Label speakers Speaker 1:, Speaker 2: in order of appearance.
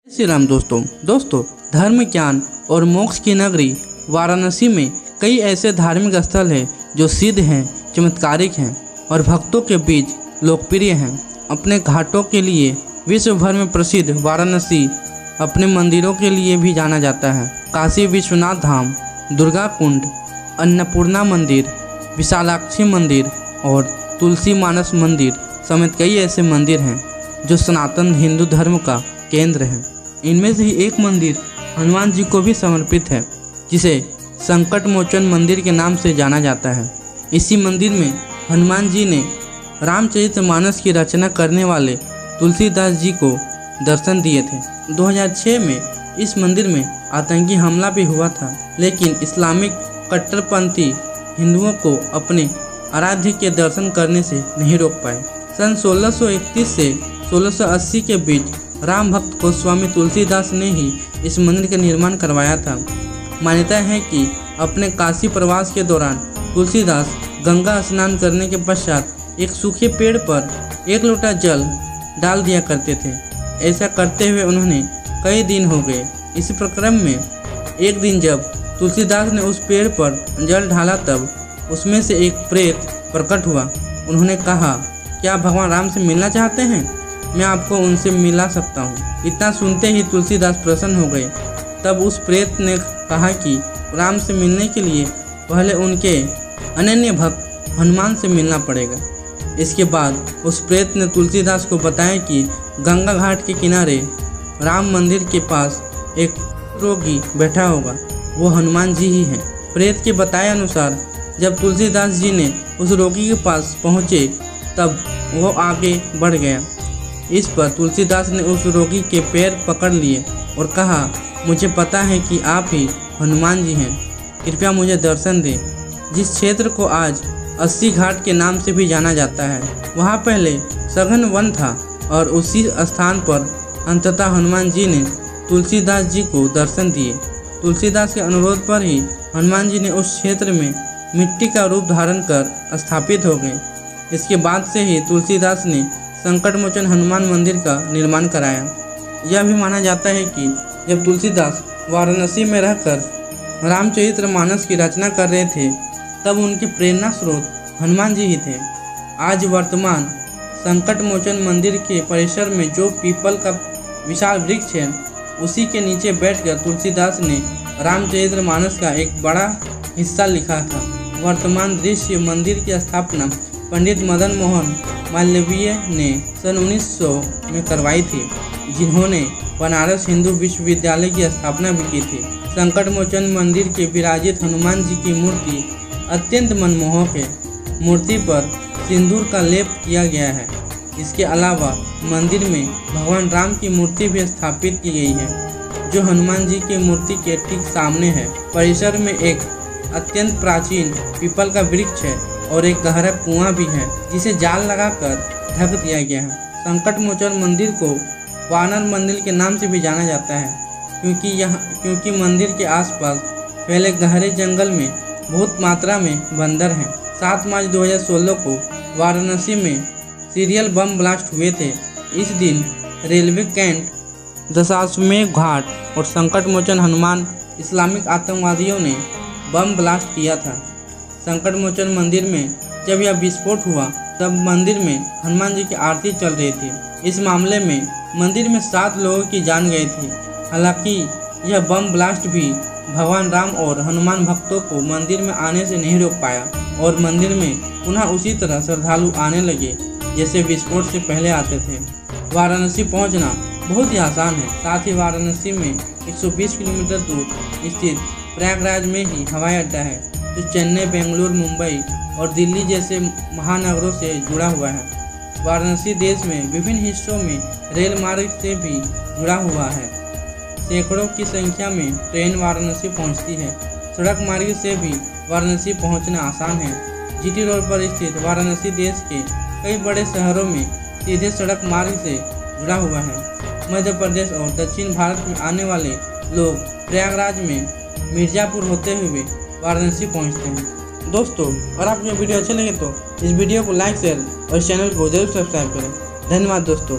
Speaker 1: श्री राम दोस्तों धर्म ज्ञान और मोक्ष की नगरी वाराणसी में कई ऐसे धार्मिक स्थल हैं जो सिद्ध हैं, चमत्कारिक हैं और भक्तों के बीच लोकप्रिय हैं। अपने घाटों के लिए विश्व भर में प्रसिद्ध वाराणसी अपने मंदिरों के लिए भी जाना जाता है। काशी विश्वनाथ धाम, दुर्गा कुंड, अन्नपूर्णा मंदिर, विशालाक्षी मंदिर और तुलसी मानस मंदिर समेत कई ऐसे मंदिर हैं जो सनातन हिंदू धर्म का केंद्र है। इनमें से ही एक मंदिर हनुमान जी को भी समर्पित है, जिसे संकट मोचन मंदिर के नाम से जाना जाता है। इसी मंदिर में हनुमान जी ने रामचरितमानस की रचना करने वाले तुलसीदास जी को दर्शन दिए थे। 2006 में इस मंदिर में आतंकी हमला भी हुआ था, लेकिन इस्लामिक कट्टरपंथी हिंदुओं को अपने आराध्य के दर्शन करने से नहीं रोक पाए। सन 1631 से 1680 के बीच राम भक्त गोस्वामी तुलसीदास ने ही इस मंदिर का निर्माण करवाया था। मान्यता है कि अपने काशी प्रवास के दौरान तुलसीदास गंगा स्नान करने के पश्चात एक सूखे पेड़ पर एक लोटा जल डाल दिया करते थे। ऐसा करते हुए उन्होंने कई दिन हो गए। इसी प्रक्रम में एक दिन जब तुलसीदास ने उस पेड़ पर जल ढाला, तब उसमें से एक प्रेत प्रकट हुआ। उन्होंने कहा, क्या भगवान राम से मिलना चाहते हैं? मैं आपको उनसे मिला सकता हूँ। इतना सुनते ही तुलसीदास प्रसन्न हो गए। तब उस प्रेत ने कहा कि राम से मिलने के लिए पहले उनके अनन्य भक्त हनुमान से मिलना पड़ेगा। इसके बाद उस प्रेत ने तुलसीदास को बताया कि गंगा घाट के किनारे राम मंदिर के पास एक रोगी बैठा होगा, वो हनुमान जी ही हैं। प्रेत के बताए अनुसार जब तुलसीदास जी ने उस रोगी के पास पहुँचे, तब वो आगे बढ़ गया। इस पर तुलसीदास ने उस रोगी के पैर पकड़ लिए और कहा, मुझे पता है कि आप ही हनुमान जी हैं, कृपया मुझे दर्शन दें। जिस क्षेत्र को आज 80 घाट के नाम से भी जाना जाता है, वहाँ पहले सघन वन था और उसी स्थान पर अंततः हनुमान जी ने तुलसीदास जी को दर्शन दिए। तुलसीदास के अनुरोध पर ही हनुमान जी ने उस क्षेत्र में मिट्टी का रूप धारण कर स्थापित हो गए। इसके बाद से ही तुलसीदास ने संकट मोचन हनुमान मंदिर का निर्माण कराया। यह भी माना जाता है कि जब तुलसीदास वाराणसी में रहकर रामचरितमानस की रचना कर रहे थे, तब उनके प्रेरणा स्रोत हनुमान जी ही थे। आज वर्तमान संकट मोचन मंदिर के परिसर में जो पीपल का विशाल वृक्ष है, उसी के नीचे बैठकर तुलसीदास ने रामचरितमानस का एक बड़ा हिस्सा लिखा था। वर्तमान दृश्य मंदिर की स्थापना पंडित मदन मोहन मालवीय ने सन 1900 में करवाई थी, जिन्होंने बनारस हिंदू विश्वविद्यालय की स्थापना भी की थी। संकट मोचन मंदिर के विराजित हनुमान जी की मूर्ति अत्यंत मनमोहक है। मूर्ति पर सिंदूर का लेप किया गया है। इसके अलावा मंदिर में भगवान राम की मूर्ति भी स्थापित की गई है, जो हनुमान जी की मूर्ति के ठीक सामने है। परिसर में एक अत्यंत प्राचीन पीपल का वृक्ष है और एक गहरा कुआं भी है, जिसे जाल लगाकर ढक दिया गया है। संकट मोचन मंदिर को वानर मंदिर के नाम से भी जाना जाता है, क्योंकि मंदिर के आसपास फैले गहरे जंगल में बहुत मात्रा में बंदर हैं। 7 मार्च 2016 को वाराणसी में सीरियल बम ब्लास्ट हुए थे। इस दिन रेलवे कैंट, दशाश्वमेध घाट और संकट मोचन हनुमान इस्लामिक आतंकवादियों ने बम ब्लास्ट किया था। संकट मोचन मंदिर में जब यह विस्फोट हुआ, तब मंदिर में हनुमान जी की आरती चल रही थी। इस मामले में मंदिर में 7 लोगों की जान गई थी। हालांकि यह बम ब्लास्ट भी भगवान राम और हनुमान भक्तों को मंदिर में आने से नहीं रोक पाया और मंदिर में पुनः उसी तरह श्रद्धालु आने लगे जैसे विस्फोट से पहले आते थे। वाराणसी पहुंचना बहुत ही आसान है। साथ ही वाराणसी में 120 किलोमीटर दूर स्थित प्रयागराज में ही हवाई अड्डा है, जो चेन्नई, बेंगलुरु, मुंबई और दिल्ली जैसे महानगरों से जुड़ा हुआ है। वाराणसी देश में विभिन्न हिस्सों में रेल मार्ग से भी जुड़ा हुआ है। सैकड़ों की संख्या में ट्रेन वाराणसी पहुंचती है। सड़क मार्ग से भी वाराणसी पहुंचना आसान है। जीटी रोड पर स्थित वाराणसी देश के कई बड़े शहरों में सीधे सड़क मार्ग से जुड़ा हुआ है। मध्य प्रदेश और दक्षिण भारत में आने वाले लोग प्रयागराज में मिर्ज़ापुर होते हुए वाराणसी पहुंचते हैं। दोस्तों, अगर आपको वीडियो अच्छे लगे तो इस वीडियो को लाइक, शेयर और चैनल को जरूर सब्सक्राइब करें। धन्यवाद दोस्तों।